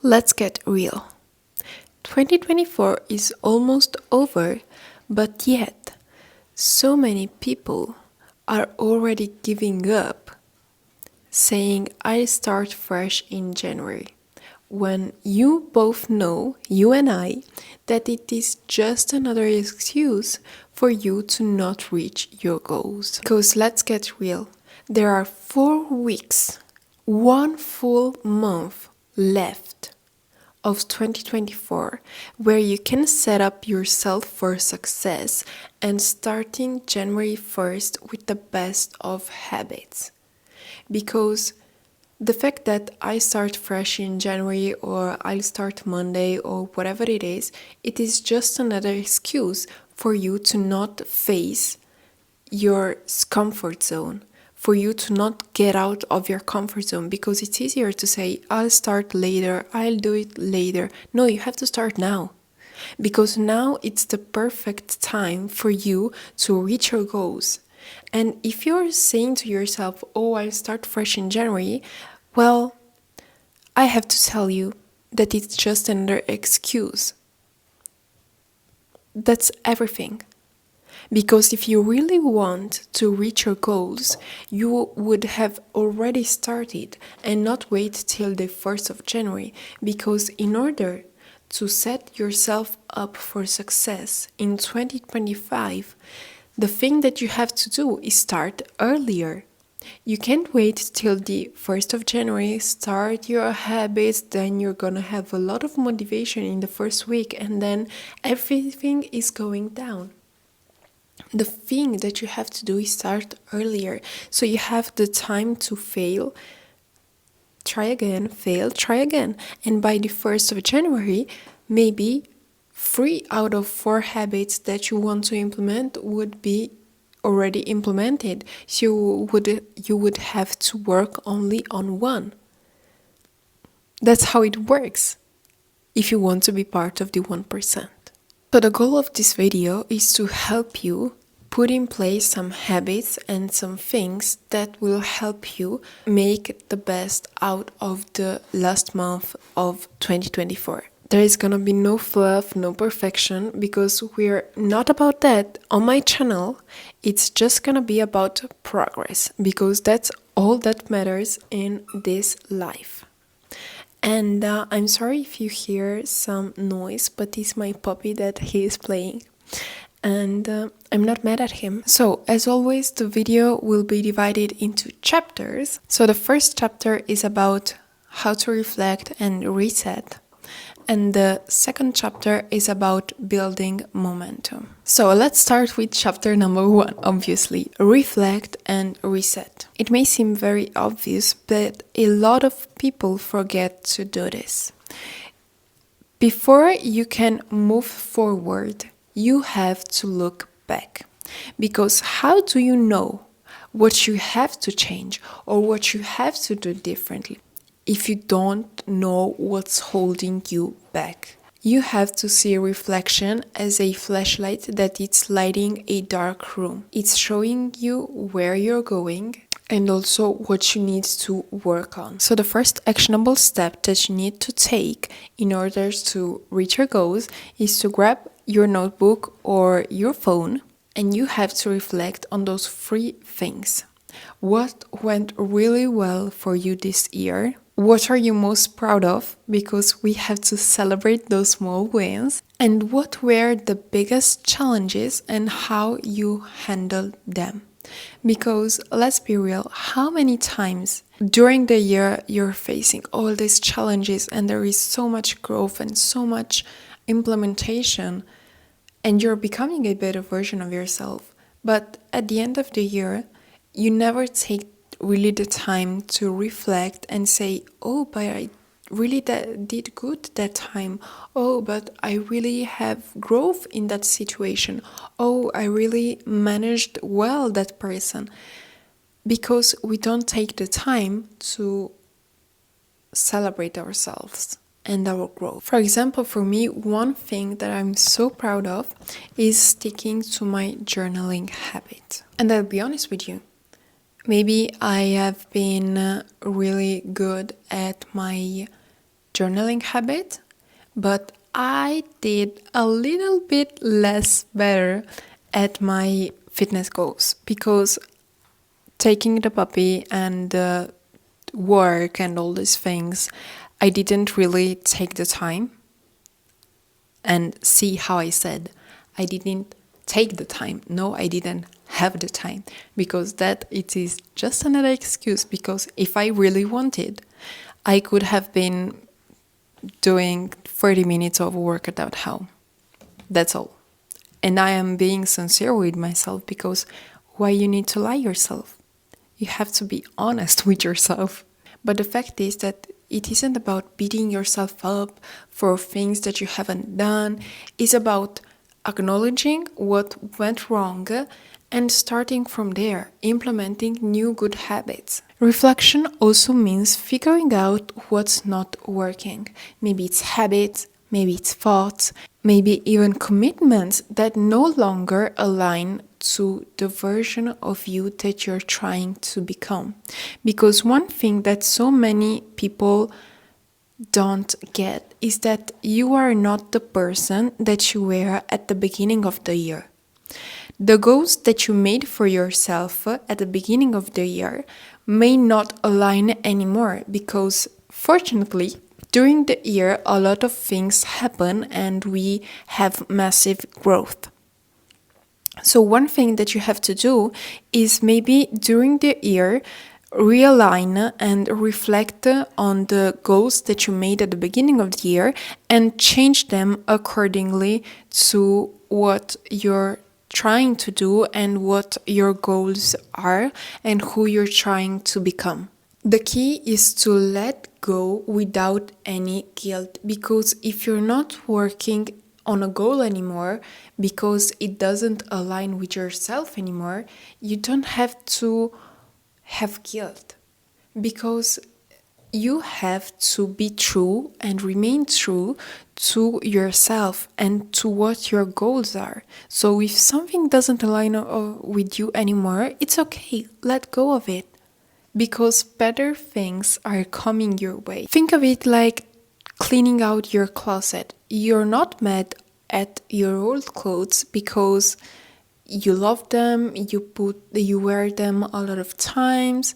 Let's get real. 2024 is almost over, but yet, so many people are already giving up, saying, I start fresh in January. When you both know, you and I, that it is just another excuse for you to not reach your goals. Because let's get real, there are 4 weeks, 1 full month left of 2024 where you can set up yourself for success and starting January 1st with the best of habits. Because the fact that I start fresh in January or I'll start Monday or whatever it is just another excuse for you to not face your comfort zone, for you to not get out of your comfort zone, because it's easier to say, I'll start later, I'll do it later. No, you have to start now. Because now it's the perfect time for you to reach your goals. And if you're saying to yourself, oh, I'll start fresh in January, well, I have to tell you that it's just another excuse. That's everything. Because if you really want to reach your goals, you would have already started and not wait till the 1st of January. Because in order to set yourself up for success in 2025, the thing that you have to do is start earlier. You can't wait till the 1st of January, start your habits, then you're gonna have a lot of motivation in the first week and then everything is going down. The thing that you have to do is start earlier, so you have the time to fail, try again, fail, try again. And by the 1st of January, maybe 3 out of 4 habits that you want to implement would be already implemented. So you would have to work only on one. That's how it works if you want to be part of the 1%. So the goal of this video is to help you put in place some habits and some things that will help you make the best out of the last month of 2024. There is gonna be no fluff, no perfection, because we're not about that on my channel. It's just gonna be about progress, because that's all that matters in this life. And I'm sorry if you hear some noise, but it's my puppy that he is playing. And I'm not mad at him. So, as always, the video will be divided into chapters. So the first chapter is about how to reflect and reset. And the second chapter is about building momentum. So let's start with chapter number 1, obviously, reflect and reset. It may seem very obvious, but a lot of people forget to do this. Before you can move forward, you have to look back. Because how do you know what you have to change or what you have to do differently if you don't know what's holding you back? You have to see reflection as a flashlight that it's lighting a dark room. It's showing you where you're going and also what you need to work on. So the first actionable step that you need to take in order to reach your goals is to grab your notebook or your phone, and you have to reflect on those 3 things. What went really well for you this year? What are you most proud of? Because we have to celebrate those small wins. And what were the biggest challenges and how you handled them? Because let's be real, how many times during the year you're facing all these challenges and there is so much growth and so much implementation and you're becoming a better version of yourself. But at the end of the year, you never take really the time to reflect and say, oh, but I really did good that time. Oh, but I really have growth in that situation. Oh, I really managed well that person. Because we don't take the time to celebrate ourselves and our growth. For example, for me, one thing that I'm so proud of is sticking to my journaling habit. And I'll be honest with you, maybe I have been really good at my journaling habit, but I did a little bit less better at my fitness goals because taking the puppy and work and all these things, I didn't really take the time. And see how I said, I didn't take the time. No, I didn't have the time, because that it is just another excuse. Because if I really wanted, I could have been doing 30 minutes of workout at home. That's all. And I am being sincere with myself, because why you need to lie yourself? You have to be honest with yourself. But the fact is that it isn't about beating yourself up for things that you haven't done. It's about acknowledging what went wrong and starting from there, implementing new good habits. Reflection also means figuring out what's not working. Maybe it's habits, maybe it's thoughts, maybe even commitments that no longer align to the version of you that you're trying to become. Because one thing that so many people don't get is that you are not the person that you were at the beginning of the year. The goals that you made for yourself at the beginning of the year may not align anymore, because fortunately, during the year, a lot of things happen and we have massive growth. So one thing that you have to do is maybe during the year, realign and reflect on the goals that you made at the beginning of the year and change them accordingly to what you're trying to do and what your goals are and who you're trying to become. The key is to let go without any guilt, because if you're not working on a goal anymore because it doesn't align with yourself anymore, you don't have to have guilt, because you have to be true and remain true to yourself and to what your goals are. So if something doesn't align with you anymore, it's okay, let go of it, because better things are coming your way. Think of it like cleaning out your closet. You're not mad at your old clothes because you love them, you wear them a lot of times.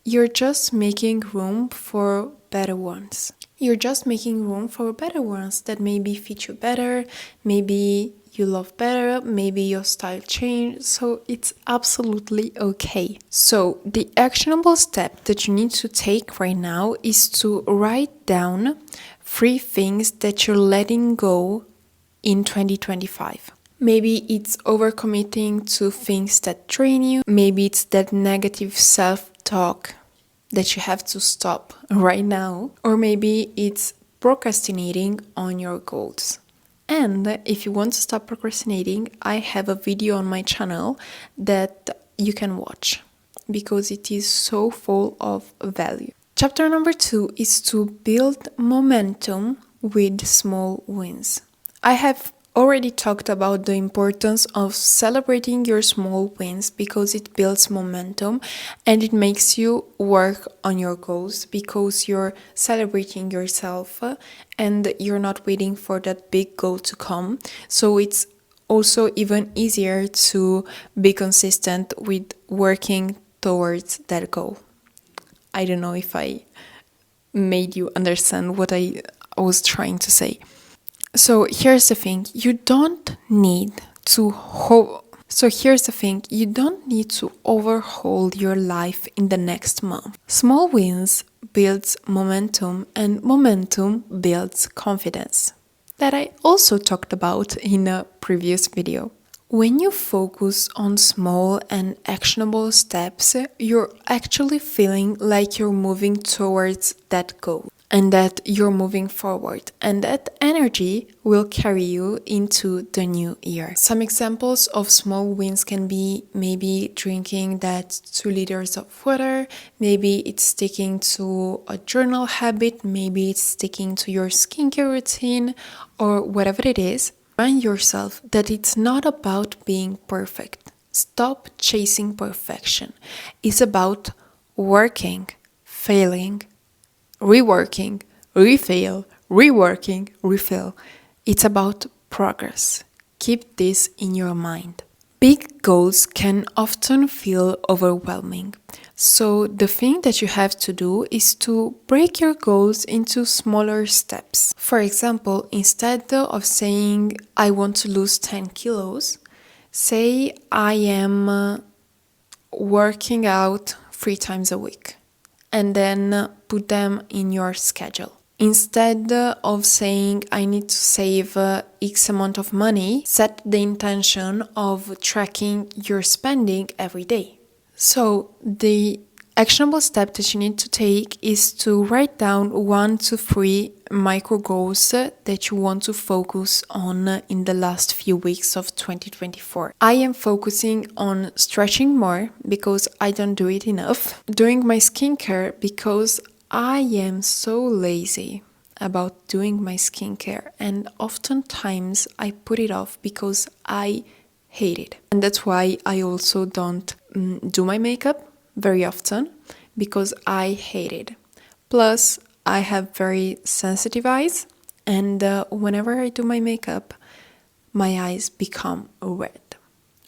You're just making room for better ones. You're just making room for better ones that maybe fit you better, maybe you love better, maybe your style changed, so it's absolutely okay. So the actionable step that you need to take right now is to write down 3 things that you're letting go in 2025. Maybe it's overcommitting to things that drain you. Maybe it's that negative self-talk that you have to stop right now. Or maybe it's procrastinating on your goals. And if you want to stop procrastinating, I have a video on my channel that you can watch, because it is so full of value. Chapter number 2 is to build momentum with small wins. I have already talked about the importance of celebrating your small wins, because it builds momentum and it makes you work on your goals, because you're celebrating yourself and you're not waiting for that big goal to come. So it's also even easier to be consistent with working towards that goal. I don't know if I made you understand what I was trying to say. So here's the thing, you don't need to overhaul your life in the next month. Small wins builds momentum, and momentum builds confidence, that I also talked about in a previous video. When you focus on small and actionable steps, you're actually feeling like you're moving towards that goal and that you're moving forward, and that energy will carry you into the new year. Some examples of small wins can be maybe drinking that 2 liters of water, maybe it's sticking to a journal habit, maybe it's sticking to your skincare routine, or whatever it is. Remind yourself that it's not about being perfect. Stop chasing perfection. It's about working, failing, reworking, refail, reworking, refill. It's about progress. Keep this in your mind. Big goals can often feel overwhelming. So, the thing that you have to do is to break your goals into smaller steps. For example, instead of saying, I want to lose 10 kilos, say, I am working out 3 times a week, and then put them in your schedule. Instead of saying I need to save X amount of money, set the intention of tracking your spending every day. So the actionable step that you need to take is to write down 1 to 3 micro goals that you want to focus on in the last few weeks of 2024. I am focusing on stretching more because I don't do it enough. Doing my skincare because I am so lazy about doing my skincare, and oftentimes I put it off because I hate it. And that's why I also don't do my makeup very often, because I hate it. Plus, I have very sensitive eyes, and whenever I do my makeup, my eyes become red.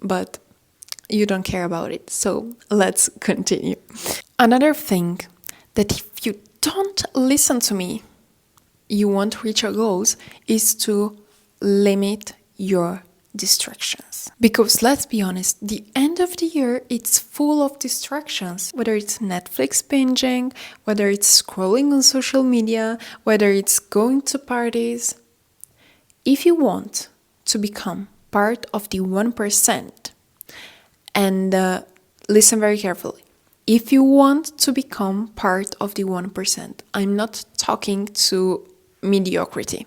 But you don't care about it, so let's continue. Another thing that if you don't listen to me, you won't reach your goals, is to limit your distractions. Because let's be honest, the end of the year, it's full of distractions. Whether it's Netflix binging, whether it's scrolling on social media, whether it's going to parties. If you want to become part of the 1%, and listen very carefully, if you want to become part of the 1%, I'm not talking to mediocrity,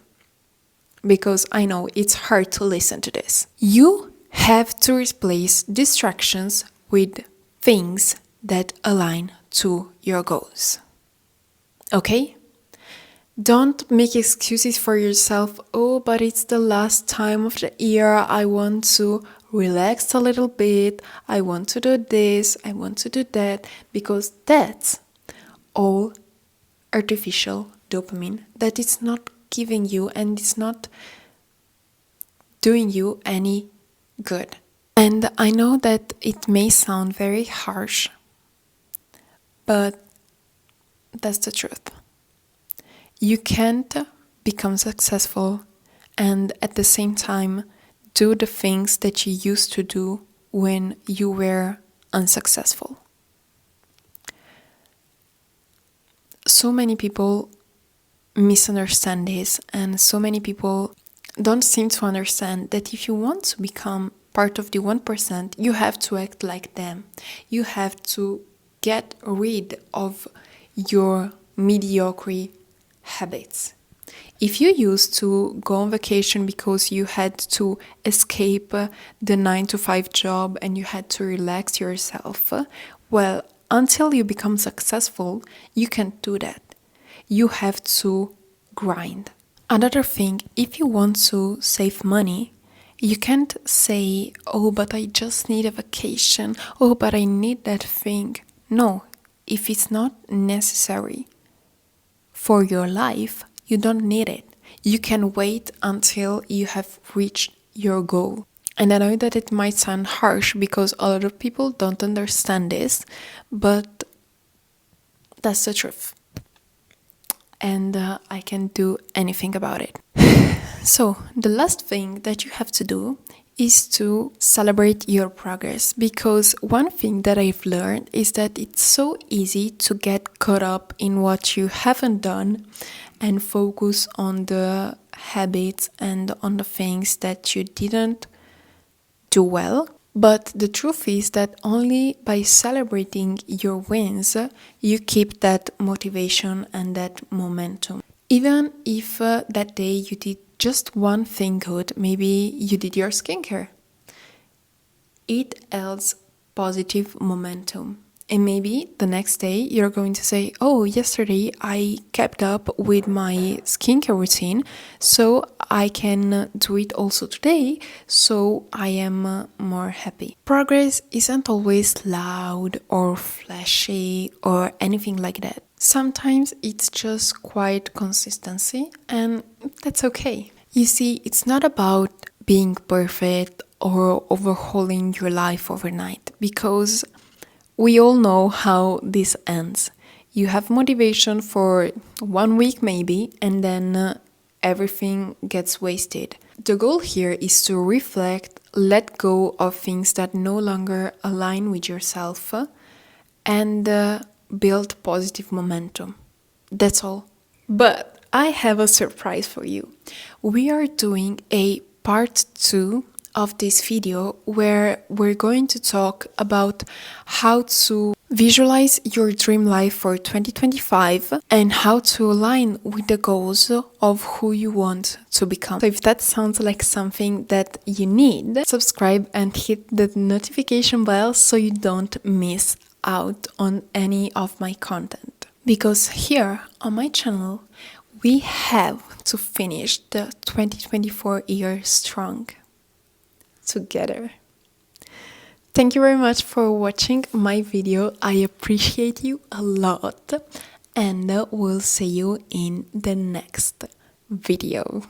because I know it's hard to listen to this. You have to replace distractions with things that align to your goals. Okay? Don't make excuses for yourself. Oh, but it's the last time of the year. I want to relax a little bit. I want to do this. I want to do that. Because that's all artificial dopamine that is not giving you, and it's not doing you any good. And I know that it may sound very harsh, but that's the truth. You can't become successful and at the same time do the things that you used to do when you were unsuccessful. So many people misunderstand this, and so many people don't seem to understand that if you want to become part of the 1%, you have to act like them. You have to get rid of your mediocre habits. If you used to go on vacation because you had to escape the 9-to-5 job and you had to relax yourself, well, until you become successful, you can't do that. You have to grind. Another thing, if you want to save money, you can't say, oh, but I just need a vacation. Oh, but I need that thing. No, if it's not necessary for your life, you don't need it. You can wait until you have reached your goal. And I know that it might sound harsh because a lot of people don't understand this, but that's the truth. And I can't do anything about it. So, the last thing that you have to do is to celebrate your progress, because one thing that I've learned is that it's so easy to get caught up in what you haven't done and focus on the habits and on the things that you didn't do well. But the truth is that only by celebrating your wins, you keep that motivation and that momentum. Even if that day you did just one thing good, maybe you did your skincare, it adds positive momentum. And maybe the next day you're going to say, oh, yesterday I kept up with my skincare routine, so I can do it also today, so I am more happy. Progress isn't always loud or flashy or anything like that. Sometimes it's just quiet consistency, and that's okay. You see, it's not about being perfect or overhauling your life overnight, because we all know how this ends. You have motivation for 1 week maybe, and then everything gets wasted. The goal here is to reflect, let go of things that no longer align with yourself, and build positive momentum. That's all. But I have a surprise for you. We are doing a part 2 of this video where we're going to talk about how to visualize your dream life for 2025 and how to align with the goals of who you want to become. So if that sounds like something that you need, subscribe and hit the notification bell so you don't miss out on any of my content. Because here on my channel, we have to finish the 2024 year strong together. Thank you very much for watching my video. I appreciate you a lot, and we'll see you in the next video.